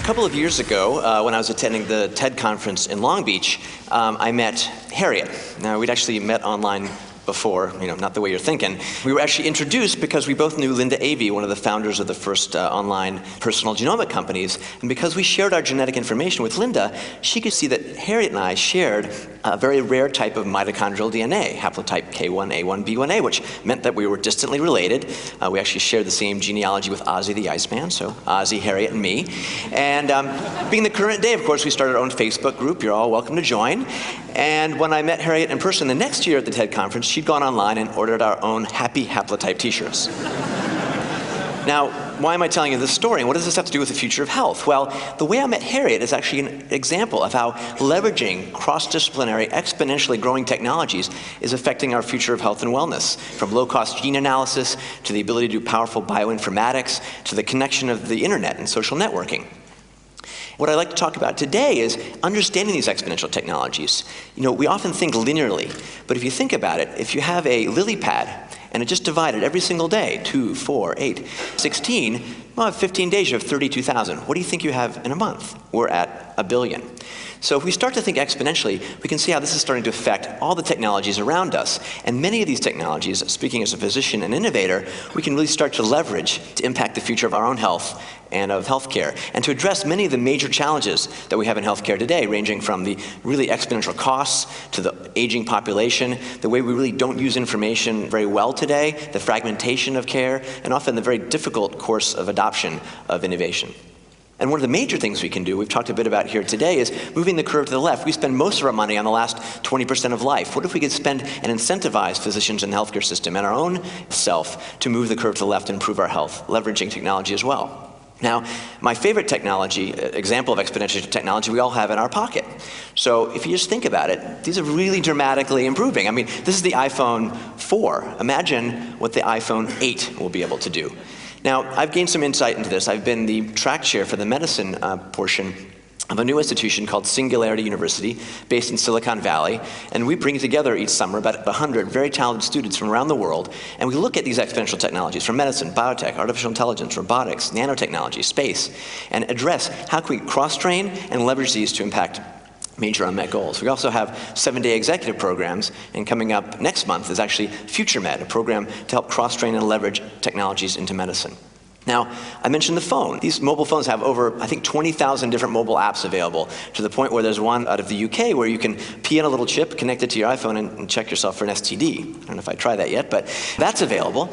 couple of years ago, when I was attending the TED conference in Long Beach, I met Harriet. Now, we'd actually met online before, not the way you're thinking. We were actually introduced because we both knew Linda Avey, one of the founders of the first online personal genomic companies. And because we shared our genetic information with Linda, she could see that Harriet and I shared a very rare type of mitochondrial DNA, haplotype K1A1B1A, which meant that we were distantly related. We actually shared the same genealogy with Ozzy the Iceman, so Ozzy, Harriet, and me. And being the current day, of course, we started our own Facebook group. You're all welcome to join. And when I met Harriet in person the next year at the TED conference, she'd gone online and ordered our own Happy Haplotype t-shirts. Now, why am I telling you this story? And what does this have to do with the future of health? Well, the way I met Harriet is actually an example of how leveraging cross-disciplinary, exponentially growing technologies is affecting our future of health and wellness, from low-cost gene analysis to the ability to do powerful bioinformatics to the connection of the internet and social networking. What I'd like to talk about today is understanding these exponential technologies. We often think linearly, but if you think about it, if you have a lily pad and it just divided every single day, 2, 4, 8, 16, well, 15 days, you have 32,000. What do you think you have in a month? We're at 1 billion. So if we start to think exponentially, we can see how this is starting to affect all the technologies around us. And many of these technologies, speaking as a physician and innovator, we can really start to leverage to impact the future of our own health and of healthcare, and to address many of the major challenges that we have in healthcare today, ranging from the really exponential costs to the aging population, the way we really don't use information very well today, the fragmentation of care, and often the very difficult course of adoption of innovation. And one of the major things we can do, we've talked a bit about here today, is moving the curve to the left. We spend most of our money on the last 20% of life. What if we could spend and incentivize physicians in the healthcare system and our own self to move the curve to the left and improve our health, leveraging technology as well? Now, my favorite technology, example of exponential technology, we all have in our pocket. So if you just think about it, these are really dramatically improving. I mean, this is the iPhone 4. Imagine what the iPhone 8 will be able to do. Now, I've gained some insight into this. I've been the track chair for the medicine portion of a new institution called Singularity University, based in Silicon Valley, and we bring together each summer about 100 very talented students from around the world, and we look at these exponential technologies from medicine, biotech, artificial intelligence, robotics, nanotechnology, space, and address how can we cross-train and leverage these to impact major unmet goals. We also have 7-day executive programs, and coming up next month is actually Future Med, a program to help cross-train and leverage technologies into medicine. Now, I mentioned the phone. These mobile phones have over, I think, 20,000 different mobile apps available, to the point where there's one out of the UK where you can key in a little chip, connect it to your iPhone, and check yourself for an STD. I don't know if I'd try that yet, but that's available.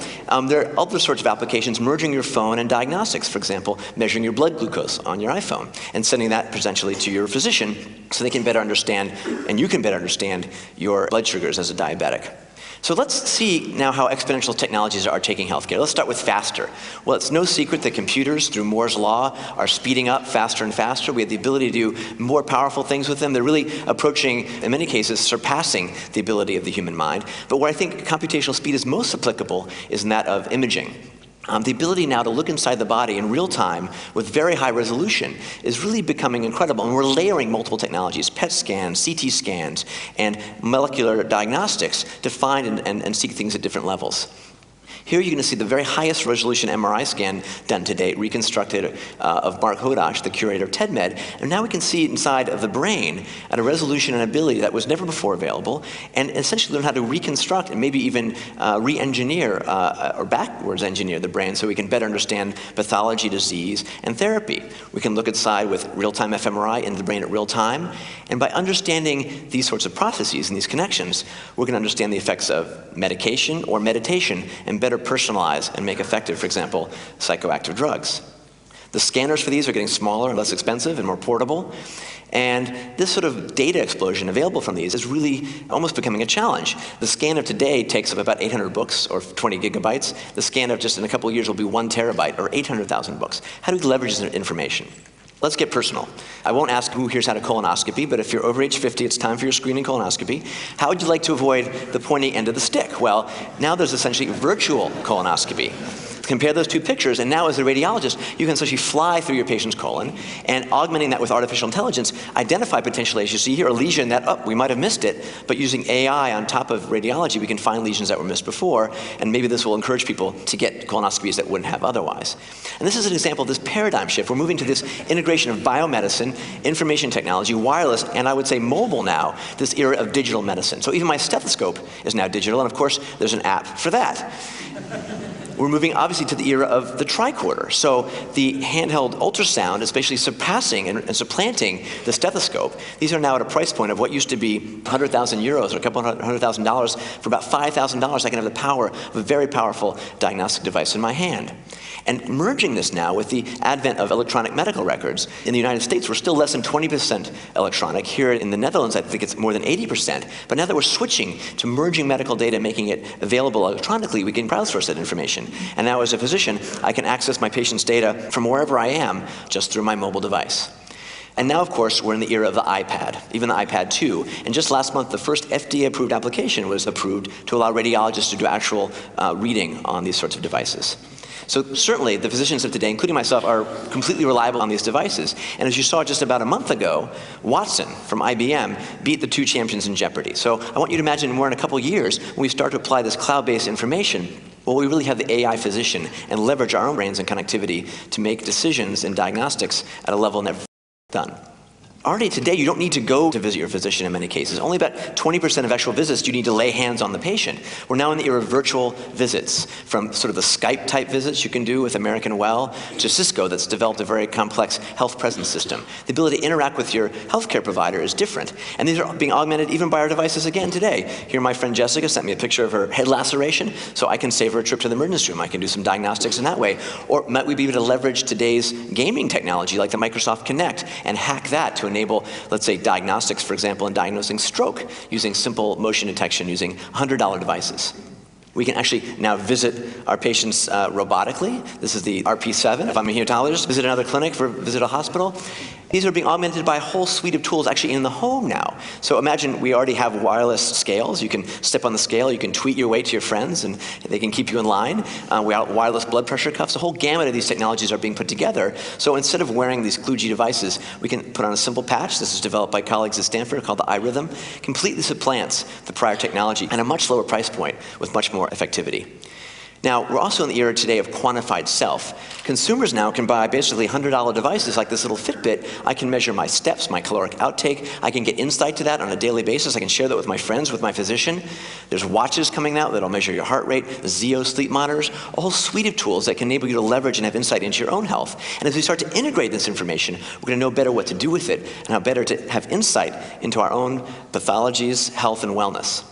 There are other sorts of applications merging your phone and diagnostics, for example, measuring your blood glucose on your iPhone and sending that potentially to your physician so they can better understand, and you can better understand, your blood sugars as a diabetic. So let's see now how exponential technologies are taking healthcare. Let's start with faster. Well, it's no secret that computers, through Moore's law, are speeding up faster and faster. We have the ability to do more powerful things with them. They're really approaching, in many cases, surpassing the ability of the human mind. But where I think computational speed is most applicable is in that of imaging. The ability now to look inside the body in real time with very high resolution is really becoming incredible. And we're layering multiple technologies, PET scans, CT scans, and molecular diagnostics to find and seek things at different levels. Here you're going to see the very highest resolution MRI scan done to date, reconstructed of Mark Hodash, the curator of TEDMed. And now we can see inside of the brain at a resolution and ability that was never before available, and essentially learn how to reconstruct and maybe even re-engineer or backwards engineer the brain so we can better understand pathology, disease, and therapy. We can look inside with real-time fMRI into the brain at real time. And by understanding these sorts of processes and these connections, we're going to understand the effects of medication or meditation and better personalize and make effective, for example, psychoactive drugs. The scanners for these are getting smaller and less expensive and more portable. And this sort of data explosion available from these is really almost becoming a challenge. The scan of today takes up about 800 books or 20 gigabytes. The scan of just in a couple of years will be 1 terabyte or 800,000 books. How do we leverage this information? Let's get personal. I won't ask who here's had a colonoscopy, but if you're over age 50, it's time for your screening colonoscopy. How would you like to avoid the pointy end of the stick? Well, now there's essentially virtual colonoscopy. Compare those two pictures, and now as a radiologist, you can essentially fly through your patient's colon and, augmenting that with artificial intelligence, identify potentially, as you see here, a lesion that, oh, we might have missed it, but using AI on top of radiology, we can find lesions that were missed before, and maybe this will encourage people to get colonoscopies that wouldn't have otherwise. And this is an example of this paradigm shift. We're moving to this integration of biomedicine, information technology, wireless, and I would say mobile now, this era of digital medicine. So even my stethoscope is now digital, and of course, there's an app for that. We're moving obviously to the era of the tricorder. So the handheld ultrasound is basically surpassing and supplanting the stethoscope. These are now at a price point of what used to be 100,000 euros or a couple $100,000. For about $5,000, I can have the power of a very powerful diagnostic device in my hand. And merging this now with the advent of electronic medical records, in the United States, we're still less than 20% electronic. Here in the Netherlands, I think it's more than 80%. But now that we're switching to merging medical data, making it available electronically, we can crowdsource that information. And now as a physician, I can access my patient's data from wherever I am just through my mobile device. And now, of course, we're in the era of the iPad, even the iPad 2. And just last month, the first FDA-approved application was approved to allow radiologists to do actual reading on these sorts of devices. So certainly, the physicians of today, including myself, are completely reliable on these devices. And as you saw just about a month ago, Watson from IBM beat the two champions in Jeopardy. So I want you to imagine we're in a couple years when we start to apply this cloud-based information. Well, we really have the AI physician and leverage our own brains and connectivity to make decisions and diagnostics at a level never done. Already today, you don't need to go to visit your physician in many cases. Only about 20% of actual visits do you need to lay hands on the patient. We're now in the era of virtual visits, from sort of the Skype-type visits you can do with American Well to Cisco that's developed a very complex health presence system. The ability to interact with your healthcare provider is different. And these are being augmented even by our devices again today. Here, my friend Jessica sent me a picture of her head laceration, so I can save her a trip to the emergency room. I can do some diagnostics in that way. Or might we be able to leverage today's gaming technology like the Microsoft Kinect and hack that to enable, let's say, diagnostics, for example, in diagnosing stroke using simple motion detection using $100 devices. We can actually now visit our patients robotically. This is the RP7. If I'm a hematologist, visit another clinic, visit a hospital. These are being augmented by a whole suite of tools actually in the home now. So imagine we already have wireless scales. You can step on the scale, you can tweet your weight to your friends, and they can keep you in line. We have wireless blood pressure cuffs. A whole gamut of these technologies are being put together. So instead of wearing these kludgy devices, we can put on a simple patch. This is developed by colleagues at Stanford called the iRhythm. Completely supplants the prior technology at a much lower price point with much more effectivity. Now, we're also in the era today of quantified self. Consumers now can buy basically $100 devices like this little Fitbit. I can measure my steps, my caloric outtake. I can get insight to that on a daily basis. I can share that with my friends, with my physician. There's watches coming out that'll measure your heart rate, the Zeo sleep monitors, a whole suite of tools that can enable you to leverage and have insight into your own health. And as we start to integrate this information, we're going to know better what to do with it and how better to have insight into our own pathologies, health, and wellness.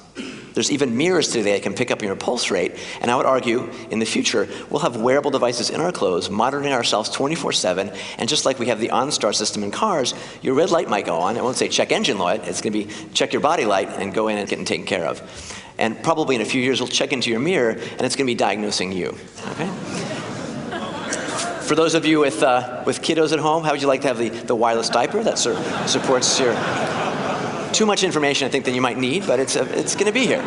There's even mirrors today that can pick up your pulse rate, and I would argue in the future we'll have wearable devices in our clothes monitoring ourselves 24/7, and just like we have the OnStar system in cars, your red light might go on. It won't say check engine light, it's going to be check your body light and go in and get it taken care of. And probably in a few years we'll check into your mirror and it's going to be diagnosing you. Okay? For those of you with kiddos at home, how would you like to have the wireless diaper that supports your... Too much information, I think, than you might need, but it's going to be here.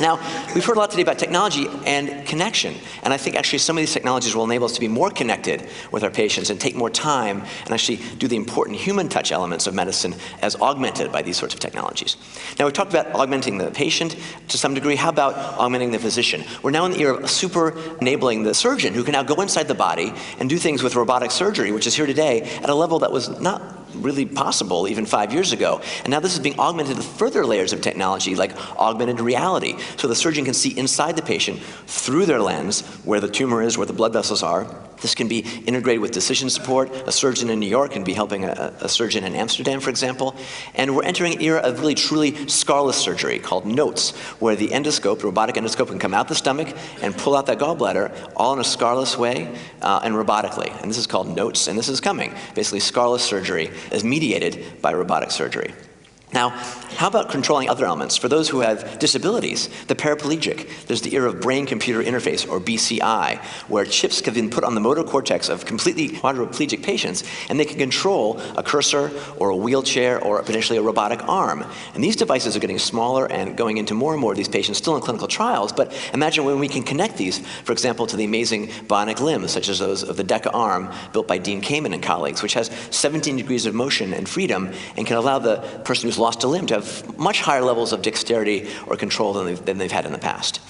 Now, we've heard a lot today about technology and connection, and I think actually some of these technologies will enable us to be more connected with our patients and take more time and actually do the important human touch elements of medicine as augmented by these sorts of technologies. Now, we've talked about augmenting the patient to some degree. How about augmenting the physician? We're now in the era of super enabling the surgeon who can now go inside the body and do things with robotic surgery, which is here today at a level that was not really possible even 5 years ago. And now this is being augmented with further layers of technology like augmented reality. So the surgeon can see inside the patient through their lens where the tumor is, where the blood vessels are. This can be integrated with decision support. A surgeon in New York can be helping a surgeon in Amsterdam, for example. And we're entering an era of really truly scarless surgery called NOTES, where the endoscope, the robotic endoscope, can come out the stomach and pull out that gallbladder all in a scarless way and robotically. And this is called NOTES, and this is coming. Basically, scarless surgery is mediated by robotic surgery. Now, how about controlling other elements? For those who have disabilities, the paraplegic, there's the era of brain-computer interface, or BCI, where chips have been put on the motor cortex of completely quadriplegic patients, and they can control a cursor or a wheelchair or potentially a robotic arm. And these devices are getting smaller and going into more and more of these patients still in clinical trials, but imagine when we can connect these, for example, to the amazing bionic limbs, such as those of the DECA arm built by Dean Kamen and colleagues, which has 17 degrees of motion and freedom and can allow the person who's lost a limb to have much higher levels of dexterity or control than they've had in the past.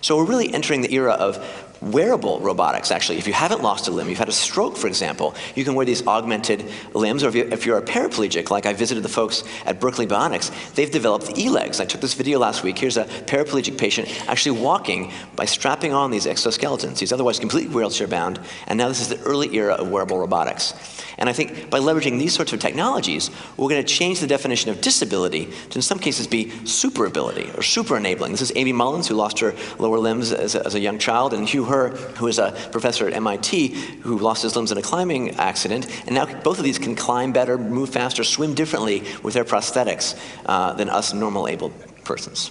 So we're really entering the era of wearable robotics, actually. If you haven't lost a limb, you've had a stroke, for example, you can wear these augmented limbs, or if you're a paraplegic, like I visited the folks at Berkeley Bionics, they've developed e-legs. I took this video last week. Here's a paraplegic patient actually walking by strapping on these exoskeletons. He's otherwise completely wheelchair-bound, and now this is the early era of wearable robotics. And I think by leveraging these sorts of technologies, we're going to change the definition of disability to in some cases be super ability or super enabling. This is Amy Mullins, who lost her lower limbs as a young child, and Hugh Herr, who is a professor at MIT, who lost his limbs in a climbing accident, and now both of these can climb better, move faster, swim differently with their prosthetics than us normal abled persons.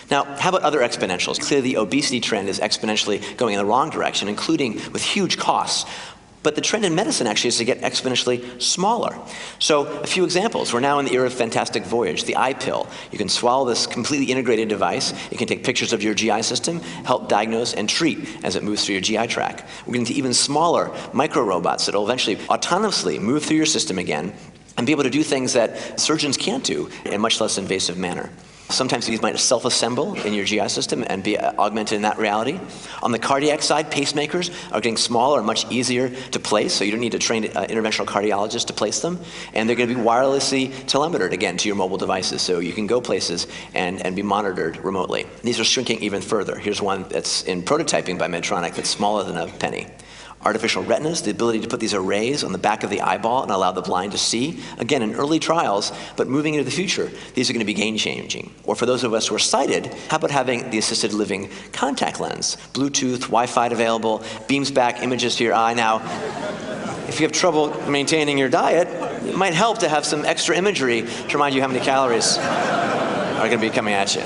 Now, how about other exponentials? Clearly the obesity trend is exponentially going in the wrong direction, including with huge costs. But the trend in medicine actually is to get exponentially smaller. So a few examples. We're now in the era of Fantastic Voyage, the iPill. You can swallow this completely integrated device. It can take pictures of your GI system, help diagnose and treat as it moves through your GI tract. We're getting to even smaller micro-robots that will eventually autonomously move through your system again and be able to do things that surgeons can't do in a much less invasive manner. Sometimes these might self-assemble in your GI system and be augmented in that reality. On the cardiac side, pacemakers are getting smaller and much easier to place, so you don't need a trained interventional cardiologist to place them. And they're going to be wirelessly telemetered, again, to your mobile devices, so you can go places and be monitored remotely. These are shrinking even further. Here's one that's in prototyping by Medtronic that's smaller than a penny. Artificial retinas, the ability to put these arrays on the back of the eyeball and allow the blind to see. Again, in early trials, but moving into the future, these are going to be game-changing. Or for those of us who are sighted, how about having the assisted living contact lens? Bluetooth, Wi-Fi available, beams back images to your eye. Now, if you have trouble maintaining your diet, it might help to have some extra imagery to remind you how many calories are going to be coming at you.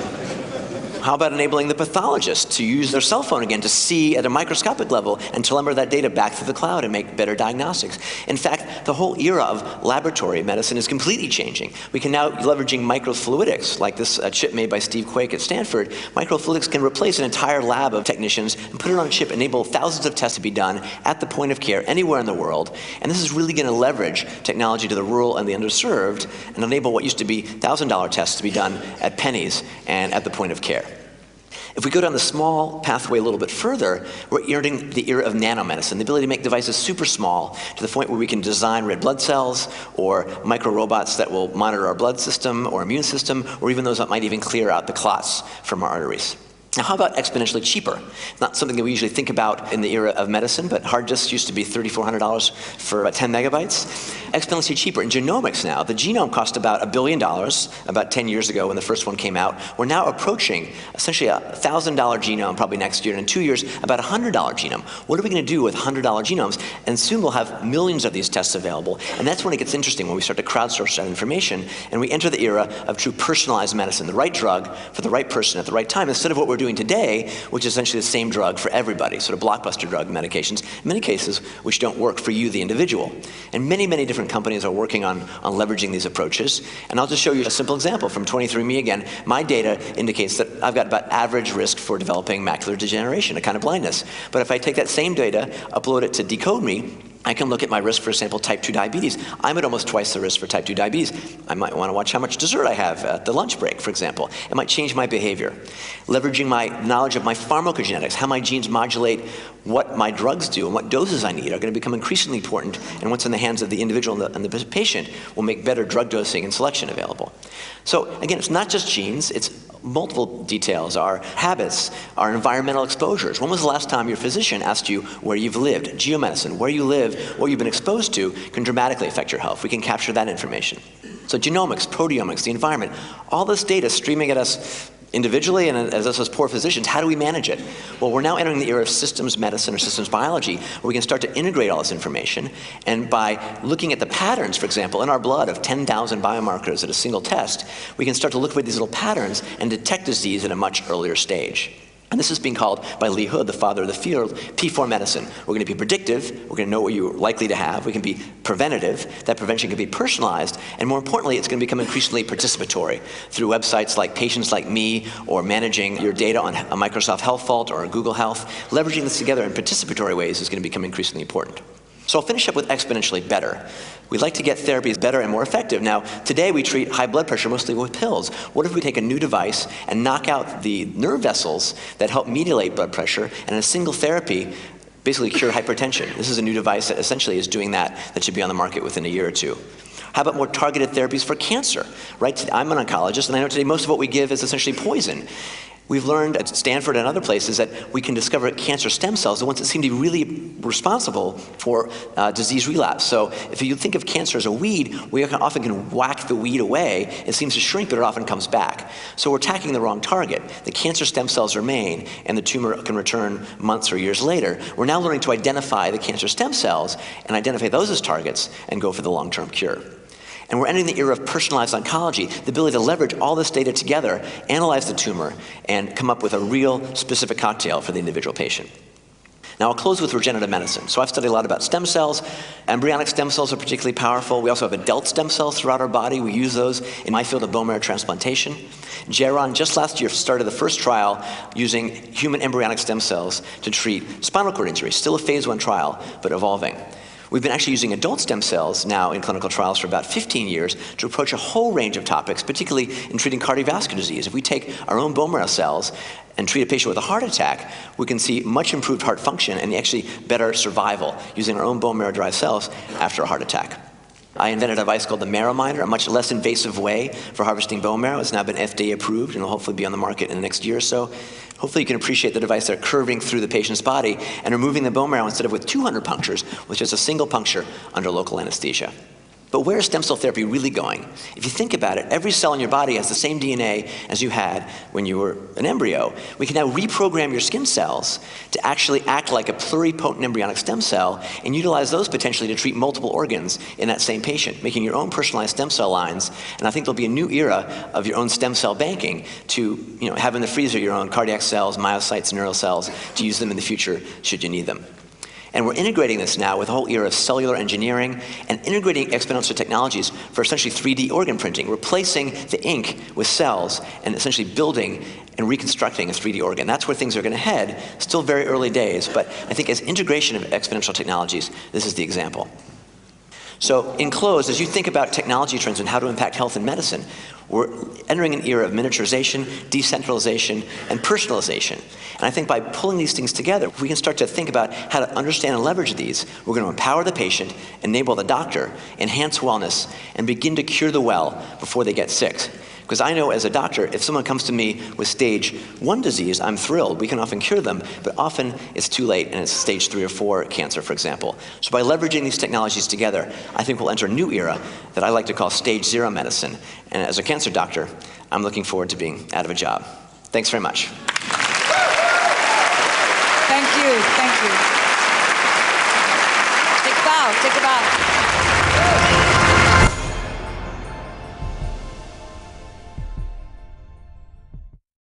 How about enabling the pathologist to use their cell phone again to see at a microscopic level and telemer that data back through the cloud and make better diagnostics? In fact, the whole era of laboratory medicine is completely changing. We can now, leveraging microfluidics, like this chip made by Steve Quake at Stanford, microfluidics can replace an entire lab of technicians and put it on a chip, enable thousands of tests to be done at the point of care anywhere in the world. And this is really going to leverage technology to the rural and the underserved and enable what used to be $1,000 tests to be done at pennies and at the point of care. If we go down the small pathway a little bit further, we're entering the era of nanomedicine, the ability to make devices super small to the point where we can design red blood cells or micro-robots that will monitor our blood system or immune system, or even those that might even clear out the clots from our arteries. Now, how about exponentially cheaper? Not something that we usually think about in the era of medicine, but hard disks used to be $3,400 for about 10 megabytes. Exponentially cheaper. In genomics now, the genome cost about $1 billion about 10 years ago when the first one came out. We're now approaching essentially a $1,000 genome probably next year, and in 2 years, about a $100 genome. What are we going to do with $100 genomes? And soon we'll have millions of these tests available, and that's when it gets interesting, when we start to crowdsource that information, and we enter the era of true personalized medicine, the right drug for the right person at the right time, instead of what we're doing today, which is essentially the same drug for everybody, sort of blockbuster drug medications, in many cases, which don't work for you, the individual. And many, many different companies are working on leveraging these approaches. And I'll just show you a simple example from 23andMe again. My data indicates that I've got about average risk for developing macular degeneration, a kind of blindness. But if I take that same data, upload it to DecodeMe, I can look at my risk for, example, type 2 diabetes. I'm at almost twice the risk for type 2 diabetes. I might want to watch how much dessert I have at the lunch break, for example. It might change my behavior. Leveraging my knowledge of my pharmacogenetics, how my genes modulate what my drugs do and what doses I need are going to become increasingly important, and what's in the hands of the individual and the patient will make better drug dosing and selection available. So again, it's not just genes, it's multiple details, our habits, our environmental exposures. When was the last time your physician asked you where you've lived? Geomedicine, where you live, what you've been exposed to can dramatically affect your health. We can capture that information. So genomics, proteomics, the environment, all this data streaming at us individually and as us as poor physicians, how do we manage it? Well, we're now entering the era of systems medicine or systems biology, where we can start to integrate all this information, and by looking at the patterns, for example, in our blood of 10,000 biomarkers at a single test, we can start to look for these little patterns and detect disease at a much earlier stage. And this is being called by Lee Hood, the father of the field, P4 medicine. We're going to be predictive, we're going to know what you're likely to have, we can be preventative, that prevention can be personalized, and more importantly, it's going to become increasingly participatory through websites like Patients Like Me, or managing your data on a Microsoft Health Vault or Google Health. Leveraging this together in participatory ways is going to become increasingly important. So I'll finish up with exponentially better. We'd like to get therapies better and more effective. Now, today we treat high blood pressure mostly with pills. What if we take a new device and knock out the nerve vessels that help mediate blood pressure, and in a single therapy, basically cure hypertension? This is a new device that essentially is doing that should be on the market within a year or two. How about more targeted therapies for cancer? Right? I'm an oncologist, and I know today most of what we give is essentially poison. We've learned at Stanford and other places that we can discover cancer stem cells, the ones that seem to be really responsible for disease relapse. So if you think of cancer as a weed, we often can whack the weed away. It seems to shrink, but it often comes back. So we're attacking the wrong target. The cancer stem cells remain, and the tumor can return months or years later. We're now learning to identify the cancer stem cells and identify those as targets and go for the long-term cure. And we're entering the era of personalized oncology, the ability to leverage all this data together, analyze the tumor, and come up with a real specific cocktail for the individual patient. Now I'll close with regenerative medicine. So I've studied a lot about stem cells. Embryonic stem cells are particularly powerful. We also have adult stem cells throughout our body. We use those in my field of bone marrow transplantation. Geron just last year started the first trial using human embryonic stem cells to treat spinal cord injury. Still a phase 1 trial, but evolving. We've been actually using adult stem cells now in clinical trials for about 15 years to approach a whole range of topics, particularly in treating cardiovascular disease. If we take our own bone marrow cells and treat a patient with a heart attack, we can see much improved heart function and actually better survival using our own bone marrow-derived cells after a heart attack. I invented a device called the Marrow Miner, a much less invasive way for harvesting bone marrow. It's now been FDA approved and will hopefully be on the market in the next year or so. Hopefully you can appreciate the device there curving through the patient's body and removing the bone marrow instead of with 200 punctures, with just a single puncture under local anesthesia. But where is stem cell therapy really going? If you think about it, every cell in your body has the same DNA as you had when you were an embryo. We can now reprogram your skin cells to actually act like a pluripotent embryonic stem cell and utilize those potentially to treat multiple organs in that same patient, making your own personalized stem cell lines. And I think there'll be a new era of your own stem cell banking to have in the freezer your own cardiac cells, myocytes, neural cells, to use them in the future should you need them. And we're integrating this now with a whole era of cellular engineering and integrating exponential technologies for essentially 3D organ printing, replacing the ink with cells and essentially building and reconstructing a 3D organ. That's where things are going to head. Still very early days, but I think as integration of exponential technologies, this is the example. So in close, as you think about technology trends and how to impact health and medicine, we're entering an era of miniaturization, decentralization, and personalization. And I think by pulling these things together, we can start to think about how to understand and leverage these. We're going to empower the patient, enable the doctor, enhance wellness, and begin to cure the well before they get sick. Because I know as a doctor, if someone comes to me with stage 1 disease, I'm thrilled. We can often cure them, but often it's too late and it's stage 3 or 4 cancer, for example. So by leveraging these technologies together, I think we'll enter a new era that I like to call stage 0 medicine. And as a cancer doctor, I'm looking forward to being out of a job. Thanks very much. Thank you, thank you. Take a bow, take a bow.